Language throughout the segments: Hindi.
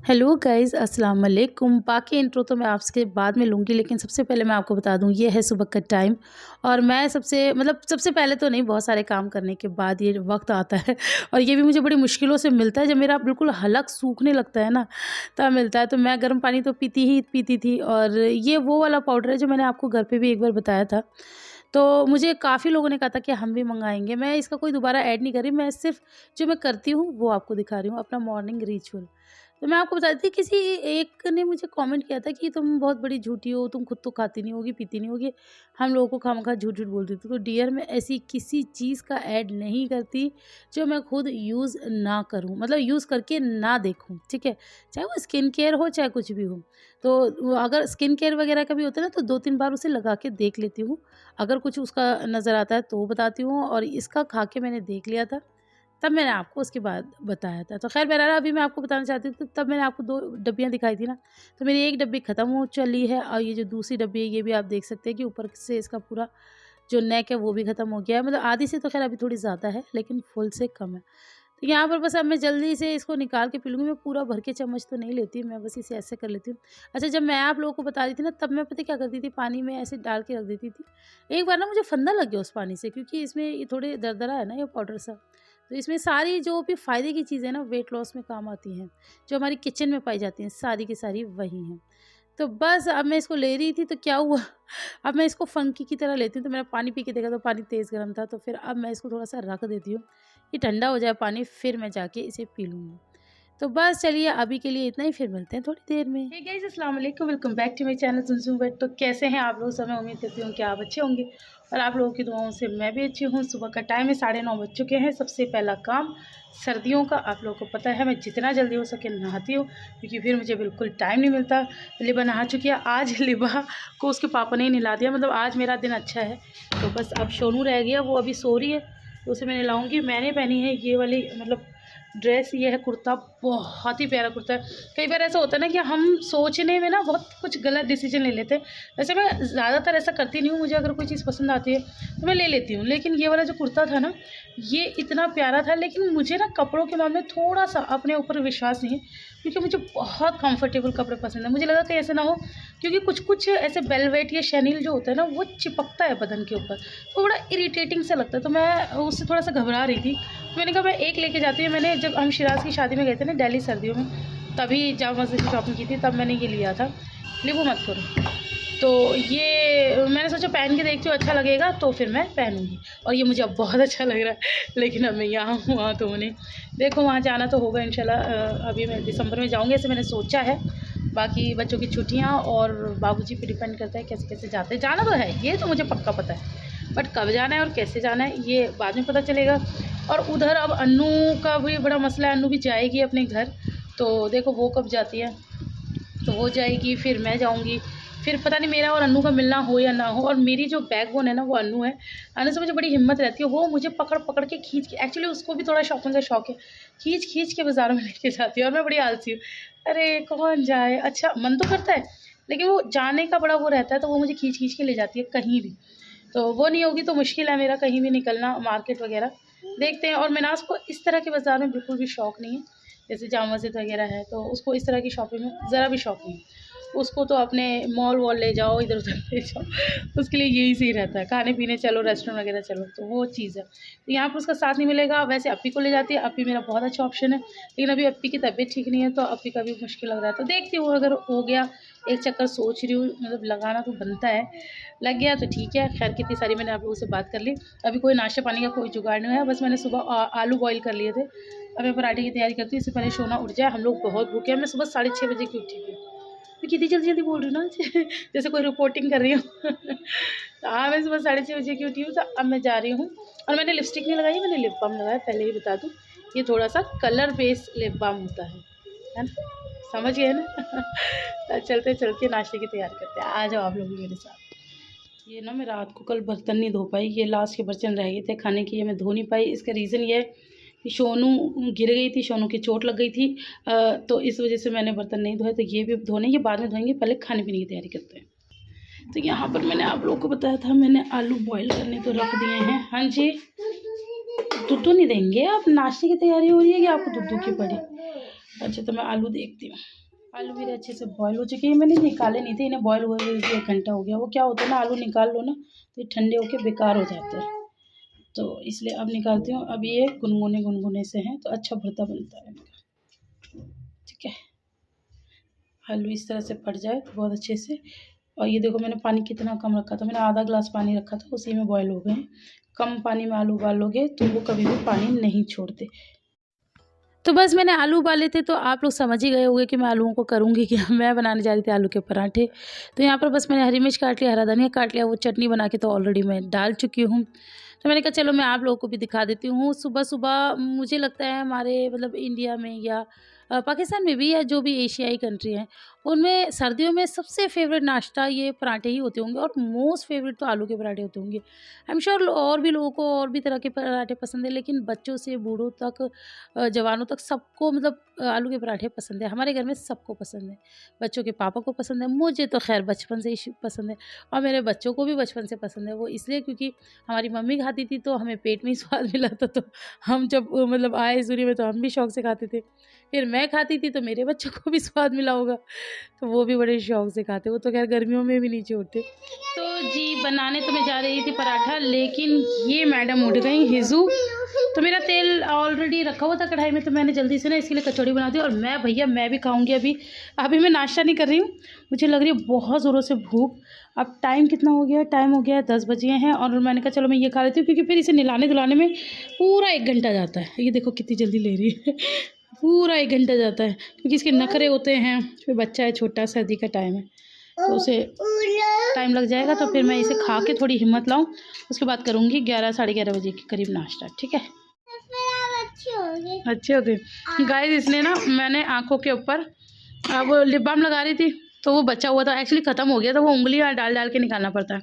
हेलो गाइज़, अस्सलाम वालेकुम। बाकी इंट्रो तो मैं आपके बाद में लूँगी, लेकिन सबसे पहले मैं आपको बता दूँ ये है सुबह का टाइम। और मैं सबसे पहले तो नहीं, बहुत सारे काम करने के बाद ये वक्त आता है और ये भी मुझे बड़ी मुश्किलों से मिलता है। जब मेरा बिल्कुल हलक सूखने लगता है ना, तब मिलता है। तो मैं गर्म पानी तो पीती ही पीती थी, और ये वो वाला पाउडर है जो मैंने आपको घर पे भी एक बार बताया था। तो मुझे काफ़ी लोगों ने कहा था कि हम भी मंगाएंगे। मैं इसका कोई दोबारा ऐड नहीं कर रही, मैं सिर्फ जो मैं करती हूँ वो आपको दिखा रही हूँ, अपना मॉर्निंग रिचुअल। तो मैं आपको बताती थी, किसी एक ने मुझे कमेंट किया था कि तुम बहुत बड़ी झूठी हो, तुम खुद तो खाती नहीं होगी, पीती नहीं होगी, हम लोगों को खामखा झूठ-झूठ बोलती थी। तो डियर, मैं ऐसी किसी चीज़ का ऐड नहीं करती जो मैं खुद यूज़ ना करूँ, मतलब यूज़ करके ना देखूँ, ठीक है? चाहे वो स्किन केयर हो, चाहे कुछ भी हो। तो वो अगर स्किन केयर वगैरह का भी होता है ना, तो 2-3 बार उसे लगा के देख लेती हूँ। अगर कुछ उसका नज़र आता है तो बताती हूँ, और इसका खा के मैंने देख लिया था। तब मैंने आपको उसके बाद बताया था। तो ख़ैर बहरहाल, अभी मैं आपको बताना चाहती हूँ, तो तब मैंने आपको 2 डब्बियाँ दिखाई थी ना, तो मेरी 1 डब्बी ख़त्म हो चली है, और ये जो दूसरी डब्बी है, ये भी आप देख सकते हैं कि ऊपर से इसका पूरा जो नेक है वो भी ख़त्म हो गया है। मतलब आधी से तो ख़ैर अभी थोड़ी ज़्यादा है, लेकिन फुल से कम है। तो यहाँ पर बस अब मैं जल्दी से इसको निकाल के पी लूँगी। मैं पूरा भर के चम्मच तो नहीं लेती, मैं बस इसे ऐसे कर लेती हूँ। अच्छा, जब मैं आप लोगों को बता रही थी ना, तब मैं पता है क्या करती थी, पानी में ऐसे डाल के रख देती थी। एक बार ना मुझे फंदा लग गया उस पानी से, क्योंकि इसमें ये थोड़े दरदरा है ना ये पाउडर सा। तो इसमें सारी जो भी फ़ायदे की चीज़ें ना, वेट लॉस में काम आती हैं, जो हमारी किचन में पाई जाती हैं, सारी की सारी वही हैं। तो बस अब मैं इसको ले रही थी, तो क्या हुआ अब मैं इसको फ़ंकी की तरह लेती हूँ। तो मैंने पानी पी के देखा, तो पानी तेज़ गर्म था, तो फिर अब मैं इसको थोड़ा-सा रख देती हूँ, कि ठंडा हो जाए पानी, फिर मैं जाके इसे पी लूँगी। तो बस चलिए, अभी के लिए इतना ही, फिर मिलते हैं थोड़ी देर में। हे गाइस, अस्सलाम वालेकुम, welcome back to my channel Sunsun Butt. तो कैसे हैं आप लोग सब? मैं उम्मीद करती हूँ कि आप अच्छे होंगे, और आप लोगों की दुआओं से मैं भी अच्छी हूँ। सुबह का टाइम है, 9:30 बज चुके हैं। सबसे पहला काम सर्दियों का, आप लोगों को पता है मैं जितना जल्दी हो सके नहाती हूँ, क्योंकि फिर मुझे बिल्कुल टाइम नहीं मिलता। लिबा नहा चुकी है। आज लिबा को उसके पापा ने ही नहला दिया, मतलब आज मेरा दिन अच्छा है। तो बस अब सोनू रह गया, वो अभी सो रही है, तो उसे मैं नहलाऊँगी। मैंने पहनी है ये वाली, मतलब ड्रेस, ये है कुर्ता, बहुत ही प्यारा कुर्ता है। कई बार ऐसा होता है ना कि हम सोचने में ना बहुत कुछ गलत डिसीजन ले लेते हैं। वैसे मैं ज़्यादातर ऐसा करती नहीं हूँ, मुझे अगर कोई चीज़ पसंद आती है तो मैं ले लेती हूँ। लेकिन ये वाला जो कुर्ता था ना, ये इतना प्यारा था, लेकिन मुझे ना कपड़ों के मामले में थोड़ा-सा अपने ऊपर विश्वास नहीं है, क्योंकि मुझे बहुत कंफर्टेबल कपड़े पसंद है। मुझे लगा कहीं ऐसा ना हो, क्योंकि कुछ-कुछ ऐसे वेलवेट या शैनील जो होता है ना, वो चिपकता है बदन के ऊपर, तो बड़ा इरिटेटिंग सा लगता है। तो मैं उससे थोड़ा-सा घबरा रही थी। मैंने कहा मैं एक लेके जाती हूँ। मैंने, जब हम शिराज़ की शादी में गए थे ना दिल्ली सर्दियों में, तभी जामा मस्जिद से शॉपिंग की थी, तब मैंने ये लिया था। लेबू मत करो। तो ये मैंने सोचा पहन के देखती हूँ, अच्छा लगेगा तो फिर मैं पहनूँगी, और ये मुझे अब बहुत अच्छा लग रहा है। लेकिन अब मैं यहाँ हूँ, वहाँ तो नहीं। देखो, वहाँ जाना तो होगा इंशाल्लाह। अभी मैं दिसंबर में जाऊँगी, ऐसे मैंने सोचा है। बाकी बच्चों की छुट्टियाँ और बाबूजी पे डिपेंड करता है कैसे-कैसे जाते हैं। जाना तो है, ये तो मुझे पक्का पता है। बट कब जाना है और कैसे जाना है, ये बाद में पता चलेगा। और उधर अब अन्नू का भी बड़ा मसला है, अन्नू भी जाएगी अपने घर। तो देखो वो कब जाती है, तो वो जाएगी, फिर मैं जाऊँगी। फिर पता नहीं मेरा और अन्नू का मिलना हो या ना हो। और मेरी जो बैकबोन है ना, वो अन्नू है। अन्नू से मुझे बड़ी हिम्मत रहती है, वो मुझे पकड़-पकड़ के खींच के, एक्चुअली उसको भी थोड़ा शॉपिंग का शौक है, खींच-खींच के बाज़ारों में लेके जाती है, और मैं बड़ी आलसी हूँ। अरे कौन जाए, अच्छा मन तो करता है, लेकिन वो जाने का बड़ा वो रहता है, तो वो मुझे खींच-खींच के ले जाती है कहीं भी। तो वो नहीं होगी तो मुश्किल है मेरा कहीं भी निकलना, मार्केट वगैरह। देखते हैं। और मिनास को इस तरह के बाज़ार में बिल्कुल भी शौक नहीं है, जैसे जामा मस्जिद वगैरह है, तो उसको इस तरह की शॉपिंग में ज़रा भी शौक नहीं है। उसको तो अपने मॉल वॉल ले जाओ, इधर-उधर ले जाओ, उसके लिए यही सही रहता है, खाने-पीने चलो, रेस्टोरेंट वगैरह चलो, तो वो चीज़ है। तो यहाँ पर उसका साथ नहीं मिलेगा। वैसे अप्पी को ले जाती है, अप्पी मेरा बहुत अच्छा ऑप्शन है, लेकिन अभी अप्पी की तबीयत ठीक नहीं है, तो अप्पी का भी मुश्किल लग रहा है। तो देखती हूँ, अगर हो गया एक चक्कर, सोच रही हूँ, मतलब लगाना तो बनता है, लग गया तो ठीक है। खैर कितनी सारी मैंने आप लोगों से बात कर ली। अभी कोई नाश्ता पानी का कोई जुगाड़ नहीं है, बस मैंने सुबह आलू बॉयल कर लिए थे। अब मैं पराठे की तैयारी करती हूँ, इससे पहले सोना उठ जाए। हम लोग बहुत भूखे हैं। मैं सुबह 6:30 बजे की उठी थी। मैं कितनी जल्दी-जल्दी बोल रही हूँ ना जैसे कोई रिपोर्टिंग कर रही हूँ। तो हाँ, मैं सुबह 6:30 बजे की उठी हूँ, तो अब मैं जा रही हूँ। और मैंने लिपस्टिक नहीं लगाई, मैंने लिप बाम लगाया, पहले ही बता दूँ। ये थोड़ा-सा कलर बेस्ड लिप बाम होता है ना? समझ गए ना? तो चलते-चलते नाश्ते की तैयारी करते हैं। आ जाओ आप लोग भी मेरे साथ। ये ना, मैं रात को कल बर्तन नहीं धो पाई, ये लास्ट के बर्तन रह गए थे खाने के, ये मैं धो नहीं पाई। इसका रीज़न ये है कि सोनू गिर गई थी, सोनू की चोट लग गई थी, तो इस वजह से मैंने बर्तन नहीं धोए। तो ये भी धोने, ये बाद में धोएंगे, पहले खाने पीने की तैयारी करते हैं। तो यहाँ पर मैंने आप लोगों को बताया था, मैंने आलू बॉयल करने तो रख दिए हैं। हाँ जी, दूध नहीं देंगे आप? नाश्ते की तैयारी हो रही है कि आपको दूध की पड़ी? अच्छा तो मैं आलू देखती हूँ। आलू मेरे अच्छे से बॉयल हो चुके हैं, मैंने निकाले नहीं थे, इन्हें बॉयल हुए हुए 1 घंटा हो गया। वो क्या होता है ना, आलू निकाल लो ना तो ये ठंडे होके बेकार हो जाते हैं, तो इसलिए अब निकालती हूँ। अब ये गुनगुने गुनगुने से हैं तो अच्छा भरता बनता है इनका। ठीक है, आलू इस तरह से पड़ जाए तो बहुत अच्छे से। और ये देखो मैंने पानी कितना कम रखा था, मैंने आधा ग्लास पानी रखा था, उसी में बॉयल हो गए हैं। कम पानी में आलू उबाल लोगे तो वो कभी भी पानी नहीं छोड़ते। तो बस मैंने आलू उबाले थे, तो आप लोग समझ ही गए होंगे कि मैं आलूओं को करूँगी क्या। मैं बनाने जा रही थी आलू के पराठे। तो यहाँ पर बस मैंने हरी मिर्च काट लिया, हरा धनिया काट लिया, वो चटनी बना के तो ऑलरेडी मैं डाल चुकी हूँ। तो मैंने कहा चलो मैं आप लोगों को भी दिखा देती हूँ। सुबह-सुबह मुझे लगता है हमारे मतलब इंडिया में या पाकिस्तान में भी, या जो भी एशियाई कंट्री हैं, उनमें सर्दियों में सबसे फ़ेवरेट नाश्ता ये पराठे ही होते होंगे, और मोस्ट फ़ेवरेट तो आलू के पराठे होते होंगे। आई एम श्योर और भी लोगों को और भी तरह के पराठे पसंद है, लेकिन बच्चों से बूढ़ों तक, जवानों तक सबको मतलब आलू के पराठे पसंद है। हमारे घर में सबको पसंद है, बच्चों के पापा को पसंद है, मुझे तो ख़ैर बचपन से ही पसंद है, और मेरे बच्चों को भी बचपन से पसंद है। वो इसलिए क्योंकि हमारी मम्मी खाती थी तो हमें पेट में ही स्वाद मिला था, तो हम जब मतलब आए इस दुनिया में तो हम भी शौक से खाते थे। फिर मैं खाती थी तो मेरे बच्चों को भी स्वाद मिला होगा, तो वो भी बड़े शौक से खाते। वो तो ख़ैर गर्मियों में भी नहीं छोड़ते। तो जी बनाने तो मैं जा रही थी पराठा, लेकिन ये मैडम उठ गई हिज़ू। तो मेरा तेल ऑलरेडी रखा हुआ था कढ़ाई में, तो मैंने जल्दी से ना इसके लिए कचौड़ी बना दी। और मैं भैया मैं भी खाऊंगी अभी। अभी मैं नाश्ता नहीं कर रही हूँ, मुझे लग रही है बहुत ज़ोरों से भूख। अब टाइम कितना हो गया है, टाइम हो गया है 10 बजे हैं, और मैंने कहा चलो मैं ये खा लेती हूँ, क्योंकि फिर इसे नहलाने धुलाने में पूरा 1 घंटा जाता है। ये देखो कितनी जल्दी ले रही है पूरा 1 घंटा जाता है, क्योंकि इसके नखरे होते हैं, फिर बच्चा है छोटा, सर्दी का टाइम है, तो उसे टाइम लग जाएगा। तो फिर मैं इसे खा के थोड़ी हिम्मत लाऊं, उसके बाद करूँगी 11 साढ़े 11 बजे के करीब नाश्ता। ठीक है, अच्छे हो गए गाइस। इसने ना, मैंने आँखों के ऊपर अब लिप बाम लगा रही थी, तो वो बचा हुआ था, एक्चुअली ख़त्म हो गया था, वो उंगलियाँ डाल डाल के निकालना पड़ता है।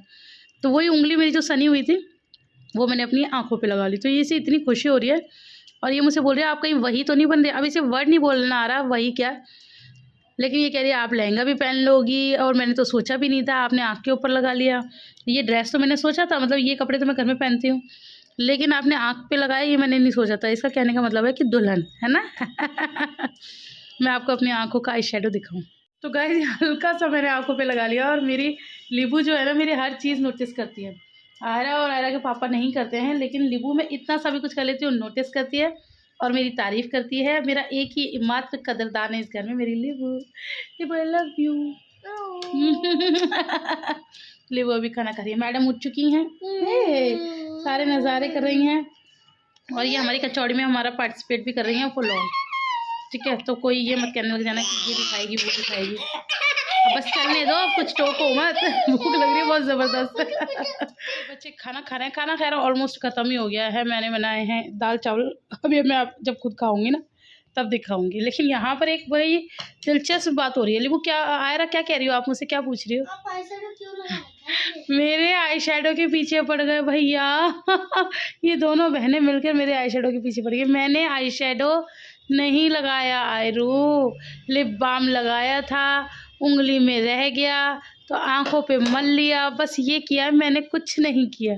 तो वही उंगली मेरी जो सनी हुई थी वो मैंने अपनी आँखों पे लगा ली। तो ये इसे इतनी खुशी हो रही है, और ये मुझसे बोल रही है आप कहीं वही तो नहीं बन रहे। अब इसे वर्ड नहीं बोलना आ रहा वही क्या, लेकिन ये कह रही है आप लहंगा भी पहन लोगी, और मैंने तो सोचा भी नहीं था, आपने आँख के ऊपर लगा लिया। ये ड्रेस तो मैंने सोचा था, मतलब ये कपड़े तो मैं घर में पहनती हूँ, लेकिन आपने आँख पे लगाया ये मैंने नहीं सोचा था। इसका कहने का मतलब है कि दुल्हन है ना। मैं आपको अपनी आँखों का आई शेडो दिखाऊँ तो गाइस हल्का सा मैंने आँखों पे लगा लिया। और मेरी लीबू जो है ना, मेरी हर चीज़ नोटिस करती है। आयरा और आयरा के पापा नहीं करते हैं, लेकिन लीबू में इतना सा भी कुछ कर लेती हूँ, नोटिस करती है और मेरी तारीफ़ करती है। मेरा एक ही मात्र कदरदान है इस घर में, मेरी लीबू। लीबू आई लव यू। लीबू अभी खाना खा रही है, मैडम उठ चुकी हैं, सारे नज़ारे कर रही हैं, और ये हमारी कचौड़ी में हमारा पार्टिसिपेट भी कर रही हैं फुल ऑन। ठीक है, तो कोई ये मत कहने लग जाना कि ये भी खाएगी वो भी खाएगी। अब बस चलने दो, अब कुछ टोको मत। भूख लग रही है बहुत ज़बरदस्त। बच्चे खाना खा रहे हैं, खाना खैर ऑलमोस्ट ख़त्म ही हो गया है। मैंने बनाए हैं दाल चावल, अभी मैं आप जब खुद खाऊंगी ना तब दिखाऊंगी। लेकिन यहाँ पर एक बड़ी दिलचस्प बात हो रही है। वो क्या आयरा, क्या कह रही हो आप, मुझसे क्या पूछ रही हो? मेरे आई शेडो के पीछे पड़ गए भैया। ये दोनों बहनें मिलकर मेरे आई शेडो के पीछे पड़ गई। मैंने आई शेडो नहीं लगाया आयरू, लिप बाम लगाया था, उंगली में रह गया तो आंखों पे मल लिया, बस ये किया, मैंने कुछ नहीं किया,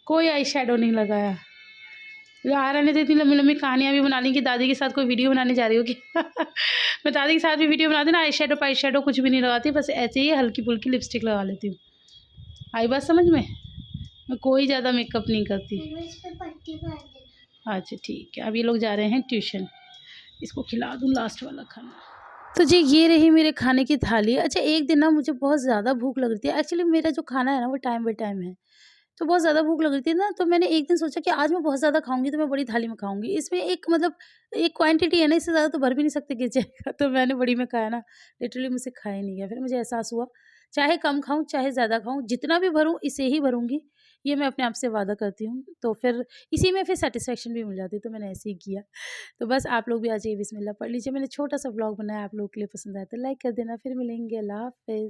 कोई आई शेडो नहीं लगाया। आयरा ने तो इतनी लंबी लंबी कहानियाँ भी बना ली कि दादी के साथ कोई वीडियो बनाने जा रही होगी। मैं दादी के साथ भी वीडियो बनाती ना, आई शेडो कुछ भी नहीं लगाती, बस ऐसे ही हल्की फुल्की लिपस्टिक लगा लेती हूँ। आई बात समझ में? मैं कोई ज़्यादा मेकअप नहीं करती। अच्छा ठीक है, अब ये लोग जा रहे हैं ट्यूशन, इसको खिला दूँ लास्ट वाला खाना। तो जी ये रही मेरे खाने की थाली। अच्छा एक दिन ना मुझे बहुत ज़्यादा भूख लग रही थी, एक्चुअली मेरा जो खाना है ना वो टाइम बाय टाइम है, तो बहुत ज़्यादा भूख लग रही थी ना, तो मैंने एक दिन सोचा कि आज मैं बहुत ज़्यादा खाऊँगी तो मैं बड़ी थाली में खाऊँगी। इसमें एक मतलब एक क्वांटिटी है ना, इससे ज़्यादा तो भर भी नहीं सकते, गिर जाएगा। तो मैंने बड़ी में खाया ना, लिटरली मुझसे खाया ही नहीं गया। फिर मुझे एहसास हुआ चाहे कम खाऊँ चाहे ज़्यादा खाऊँ, जितना भी भरूँ इसे ही भरूँगी, ये मैं अपने आप से वादा करती हूँ। तो फिर इसी में फिर सैटिस्फैक्शन भी मिल जाती है, तो मैंने ऐसे ही किया। तो बस आप लोग भी आ जाइए, बिस्मिल्लाह पढ़ लीजिए। मैंने छोटा सा व्लॉग बनाया, आप लोगों के लिए पसंद आया तो लाइक कर देना। फिर मिलेंगे, अल्लाह हाफ़िज़।